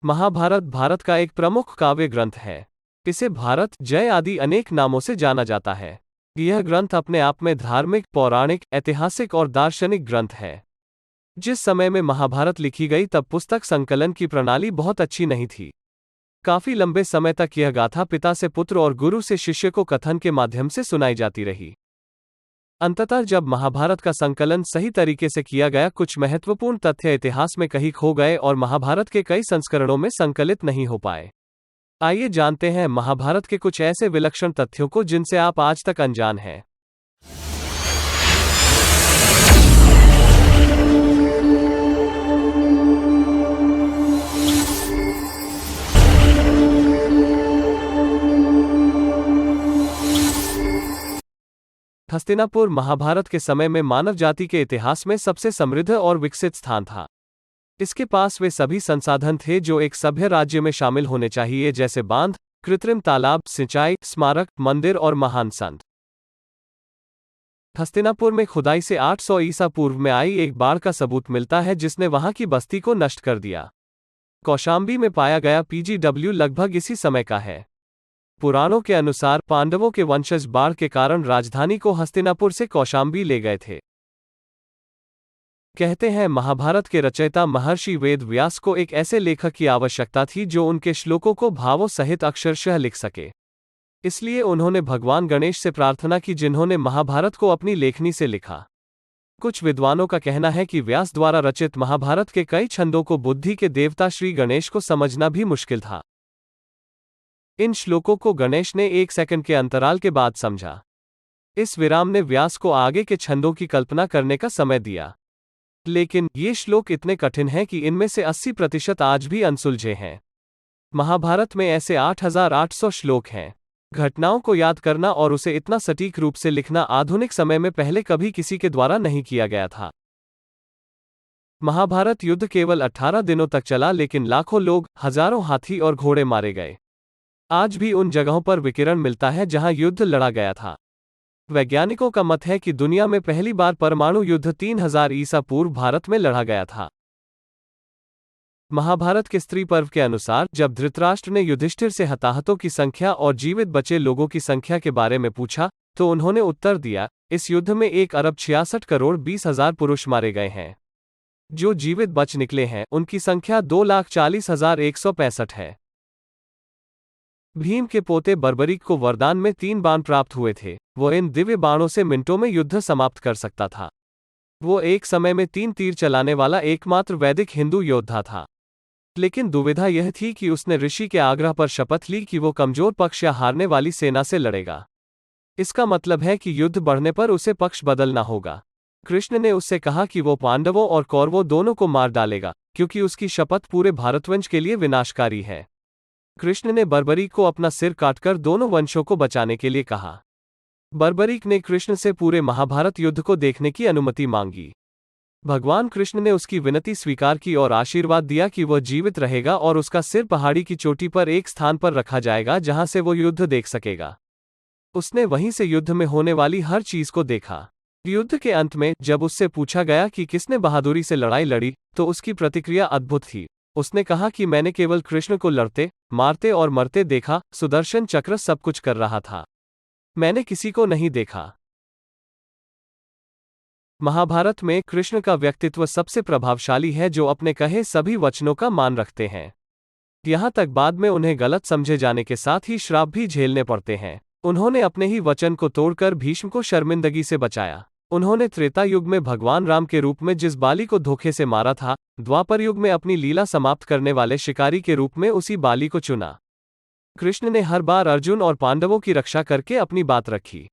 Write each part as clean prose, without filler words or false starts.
महाभारत भारत का एक प्रमुख काव्य ग्रंथ है। इसे भारत, जय आदि अनेक नामों से जाना जाता है। यह ग्रंथ अपने आप में धार्मिक, पौराणिक, ऐतिहासिक और दार्शनिक ग्रंथ है। जिस समय में महाभारत लिखी गई तब पुस्तक संकलन की प्रणाली बहुत अच्छी नहीं थी। काफी लंबे समय तक यह गाथा पिता से पुत्र और गुरु से शिष्य को कथन के माध्यम से सुनाई जाती रही। अंततः जब महाभारत का संकलन सही तरीके से किया गया, कुछ महत्वपूर्ण तथ्य इतिहास में कहीं खो गए और महाभारत के कई संस्करणों में संकलित नहीं हो पाए। आइए जानते हैं महाभारत के कुछ ऐसे विलक्षण तथ्यों को जिनसे आप आज तक अनजान हैं। हस्तिनापुर महाभारत के समय में मानव जाति के इतिहास में सबसे समृद्ध और विकसित स्थान था। इसके पास वे सभी संसाधन थे जो एक सभ्य राज्य में शामिल होने चाहिए, जैसे बांध, कृत्रिम तालाब, सिंचाई, स्मारक, मंदिर और महान संत। हस्तिनापुर में खुदाई से 800 ईसा पूर्व में आई एक बाढ़ का सबूत मिलता है जिसने वहां की बस्ती को नष्ट कर दिया। कौशाम्बी में पाया गया PGW लगभग इसी समय का है। पुराणों के अनुसार पांडवों के वंशज बाढ़ के कारण राजधानी को हस्तिनापुर से कौशाम्बी ले गए थे। कहते हैं महाभारत के रचयिता महर्षि वेद व्यास को एक ऐसे लेखक की आवश्यकता थी जो उनके श्लोकों को भावों सहित अक्षरशः लिख सके। इसलिए उन्होंने भगवान गणेश से प्रार्थना की, जिन्होंने महाभारत को अपनी लेखनी से लिखा। कुछ विद्वानों का कहना है कि व्यास द्वारा रचित महाभारत के कई छंदों को बुद्धि के देवता श्री गणेश को समझना भी मुश्किल था। इन श्लोकों को गणेश ने 1 सेकंड के अंतराल के बाद समझा। इस विराम ने व्यास को आगे के छंदों की कल्पना करने का समय दिया। लेकिन ये श्लोक इतने कठिन हैं कि इनमें से 80% आज भी अनसुलझे हैं। महाभारत में ऐसे 8800 श्लोक हैं। घटनाओं को याद करना और उसे इतना सटीक रूप से लिखना आधुनिक समय में पहले कभी किसी के द्वारा नहीं किया गया था। महाभारत युद्ध केवल 18 दिनों तक चला, लेकिन लाखों लोग, हजारों हाथी और घोड़े मारे गए। आज भी उन जगहों पर विकिरण मिलता है जहां युद्ध लड़ा गया था। वैज्ञानिकों का मत है कि दुनिया में पहली बार परमाणु युद्ध 3000 ईसा पूर्व भारत में लड़ा गया था। महाभारत के स्त्री पर्व के अनुसार जब धृतराष्ट्र ने युधिष्ठिर से हताहतों की संख्या और जीवित बचे लोगों की संख्या के बारे में पूछा तो उन्होंने उत्तर दिया, इस युद्ध में 1,66,20,000 पुरुष मारे गए हैं। जो जीवित बच निकले हैं उनकी संख्या 2,40,165 है। भीम के पोते बर्बरीक को वरदान में 3 बाण प्राप्त हुए थे। वो इन दिव्य बाणों से मिनटों में युद्ध समाप्त कर सकता था। वो एक समय में 3 तीर चलाने वाला एकमात्र वैदिक हिंदू योद्धा था। लेकिन दुविधा यह थी कि उसने ऋषि के आग्रह पर शपथ ली कि वो कमजोर पक्ष या हारने वाली सेना से लड़ेगा। इसका मतलब है कि युद्ध बढ़ने पर उसे पक्ष बदलना होगा। कृष्ण ने उससे कहा कि वो पांडवों और कौरवों दोनों को मार डालेगा, क्योंकि उसकी शपथ पूरे भारतवंश के लिए विनाशकारी है। कृष्ण ने बर्बरीक को अपना सिर काटकर दोनों वंशों को बचाने के लिए कहा। बर्बरीक ने कृष्ण से पूरे महाभारत युद्ध को देखने की अनुमति मांगी। भगवान कृष्ण ने उसकी विनती स्वीकार की और आशीर्वाद दिया कि वह जीवित रहेगा और उसका सिर पहाड़ी की चोटी पर एक स्थान पर रखा जाएगा जहां से वो युद्ध देख सकेगा। उसने वहीं से युद्ध में होने वाली हर चीज को देखा। युद्ध के अंत में जब उससे पूछा गया कि किसने बहादुरी से लड़ाई लड़ी, तो उसकी प्रतिक्रिया अद्भुत थी। उसने कहा कि मैंने केवल कृष्ण को लड़ते, मारते और मरते देखा। सुदर्शन चक्र सब कुछ कर रहा था। मैंने किसी को नहीं देखा। महाभारत में कृष्ण का व्यक्तित्व सबसे प्रभावशाली है, जो अपने कहे सभी वचनों का मान रखते हैं। यहां तक बाद में उन्हें गलत समझे जाने के साथ ही श्राप भी झेलने पड़ते हैं। उन्होंने अपने ही वचन को तोड़कर भीष्म को शर्मिंदगी से बचाया। उन्होंने त्रेता युग में भगवान राम के रूप में जिस बाली को धोखे से मारा था, द्वापर युग में अपनी लीला समाप्त करने वाले शिकारी के रूप में उसी बाली को चुना। कृष्ण ने हर बार अर्जुन और पांडवों की रक्षा करके अपनी बात रखी।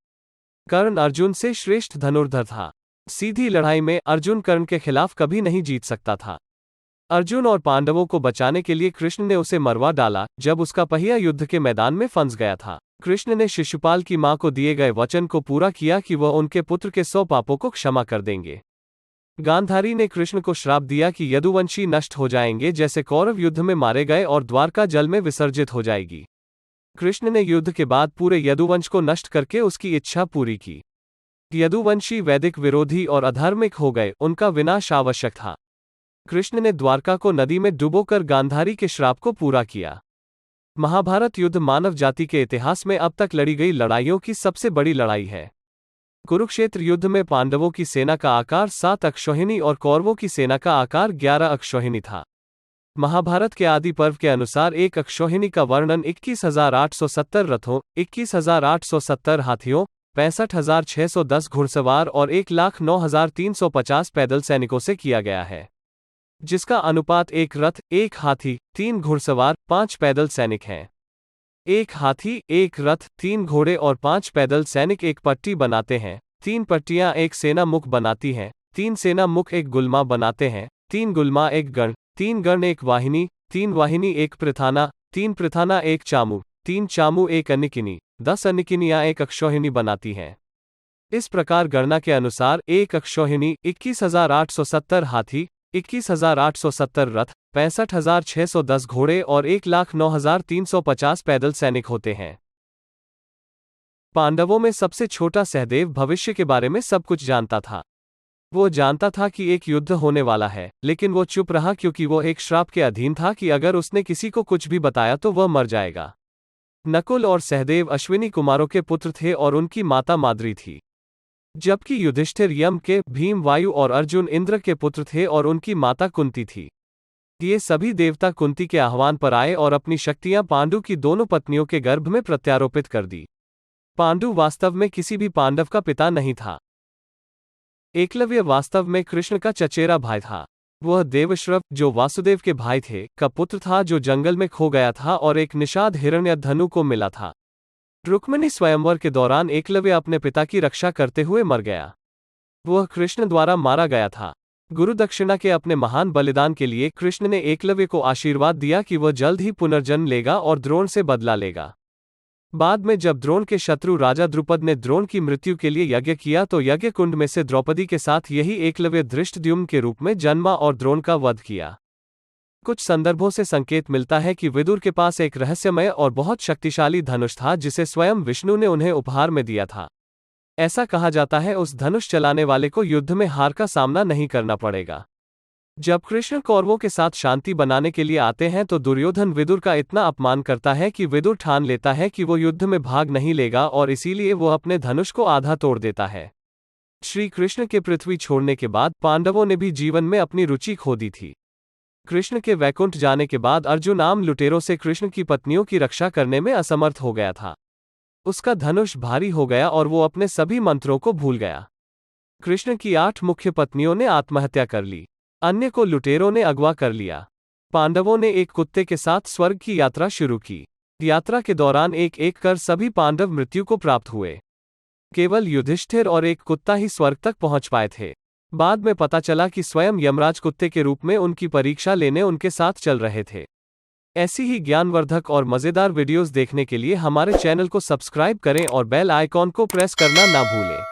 कर्ण अर्जुन से श्रेष्ठ धनुर्धर था। सीधी लड़ाई में अर्जुन कर्ण के खिलाफ कभी नहीं जीत सकता था। अर्जुन और पांडवों को बचाने के लिए कृष्ण ने उसे मरवा डाला जब उसका पहिया युद्ध के मैदान में फंस गया था। कृष्ण ने शिशुपाल की मां को दिए गए वचन को पूरा किया कि वह उनके पुत्र के 100 पापों को क्षमा कर देंगे। गांधारी ने कृष्ण को श्राप दिया कि यदुवंशी नष्ट हो जाएंगे जैसे कौरव युद्ध में मारे गए और द्वारका जल में विसर्जित हो जाएगी। कृष्ण ने युद्ध के बाद पूरे यदुवंश को नष्ट करके उसकी इच्छा पूरी की। यदुवंशी वैदिक विरोधी और अधार्मिक हो गए, उनका विनाश आवश्यक था। कृष्ण ने द्वारका को नदी में डुबोकर गांधारी के श्राप को पूरा किया। महाभारत युद्ध मानव जाति के इतिहास में अब तक लड़ी गई लड़ाइयों की सबसे बड़ी लड़ाई है। कुरुक्षेत्र युद्ध में पांडवों की सेना का आकार 7 अक्षौहिणी और कौरवों की सेना का आकार 11 अक्षौहिणी था। महाभारत के आदि पर्व के अनुसार एक अक्षौहिणी का वर्णन 21,870 रथों, 21,870 हाथियों, 65,610 घुड़सवार और 1,09,350 पैदल सैनिकों से किया गया है, जिसका अनुपात 1 रथ, 1 हाथी, 3 घुड़सवार, 5 पैदल सैनिक हैं। 1 हाथी, 1 रथ, 3 घोड़े और 5 पैदल सैनिक एक पट्टी बनाते हैं। 3 पट्टियां एक सेना मुख बनाती हैं। 3 सेना मुख एक गुल्मा बनाते हैं। 3 गुल्मा एक गण, 3 गण एक वाहिनी, 3 वाहिनी एक प्रथाना, 3 प्रथाना एक चामू, 3 चामू एक अनिकिनी, 10 अनिकिनियां एक अक्षौहिणी बनाती हैं। इस प्रकार गणना के अनुसार एक अक्षौहिणी 21,870 हाथी, 21,870 रथ, 65,610 घोड़े और 1,09,350 पैदल सैनिक होते हैं। पांडवों में सबसे छोटा सहदेव भविष्य के बारे में सब कुछ जानता था। वो जानता था कि एक युद्ध होने वाला है, लेकिन वो चुप रहा क्योंकि वो एक श्राप के अधीन था कि अगर उसने किसी को कुछ भी बताया तो वह मर जाएगा। नकुल और सहदेव अश्विनी कुमारों के पुत्र थे और उनकी माता माद्री थी, जबकि युधिष्ठिर यम के, भीम वायु और अर्जुन इंद्र के पुत्र थे और उनकी माता कुंती थी। ये सभी देवता कुंती के आह्वान पर आए और अपनी शक्तियां पांडु की दोनों पत्नियों के गर्भ में प्रत्यारोपित कर दी। पांडु वास्तव में किसी भी पांडव का पिता नहीं था। एकलव्य वास्तव में कृष्ण का चचेरा भाई था। वह देवश्रव, जो वासुदेव के भाई थे, का पुत्र था, जो जंगल में खो गया था और एक निषाद हिरण्यधनु को मिला था। रुक्मिणी स्वयंवर के दौरान एकलव्य अपने पिता की रक्षा करते हुए मर गया। वह कृष्ण द्वारा मारा गया था। गुरु दक्षिणा के अपने महान बलिदान के लिए कृष्ण ने एकलव्य को आशीर्वाद दिया कि वह जल्द ही पुनर्जन्म लेगा और द्रोण से बदला लेगा। बाद में जब द्रोण के शत्रु राजा द्रुपद ने द्रोण की मृत्यु के लिए यज्ञ किया तो यज्ञ कुंड में से द्रौपदी के साथ यही एकलव्य धृष्टद्युम्न के रूप में जन्मा और द्रोण का वध किया। कुछ संदर्भों से संकेत मिलता है कि विदुर के पास एक रहस्यमय और बहुत शक्तिशाली धनुष था जिसे स्वयं विष्णु ने उन्हें उपहार में दिया था। ऐसा कहा जाता है उस धनुष चलाने वाले को युद्ध में हार का सामना नहीं करना पड़ेगा। जब कृष्ण कौरवों के साथ शांति बनाने के लिए आते हैं तो दुर्योधन विदुर का इतना अपमान करता है कि विदुर ठान लेता है कि वो युद्ध में भाग नहीं लेगा और इसीलिए वो अपने धनुष को आधा तोड़ देता है। श्री कृष्ण के पृथ्वी छोड़ने के बाद पांडवों ने भी जीवन में अपनी रुचि खो दी थी। कृष्ण के वैकुंठ जाने के बाद अर्जुन आम लुटेरों से कृष्ण की पत्नियों की रक्षा करने में असमर्थ हो गया था। उसका धनुष भारी हो गया और वो अपने सभी मंत्रों को भूल गया। कृष्ण की 8 मुख्य पत्नियों ने आत्महत्या कर ली। अन्य को लुटेरों ने अगवा कर लिया। पांडवों ने एक कुत्ते के साथ स्वर्ग की यात्रा शुरू की। यात्रा के दौरान एक एक कर सभी पांडव मृत्यु को प्राप्त हुए। केवल युधिष्ठिर और एक कुत्ता ही स्वर्ग तक पहुंच पाए थे। बाद में पता चला कि स्वयं यमराज कुत्ते के रूप में उनकी परीक्षा लेने उनके साथ चल रहे थे। ऐसी ही ज्ञानवर्धक और मज़ेदार वीडियोस देखने के लिए हमारे चैनल को सब्सक्राइब करें और बेल आइकॉन को प्रेस करना ना भूलें।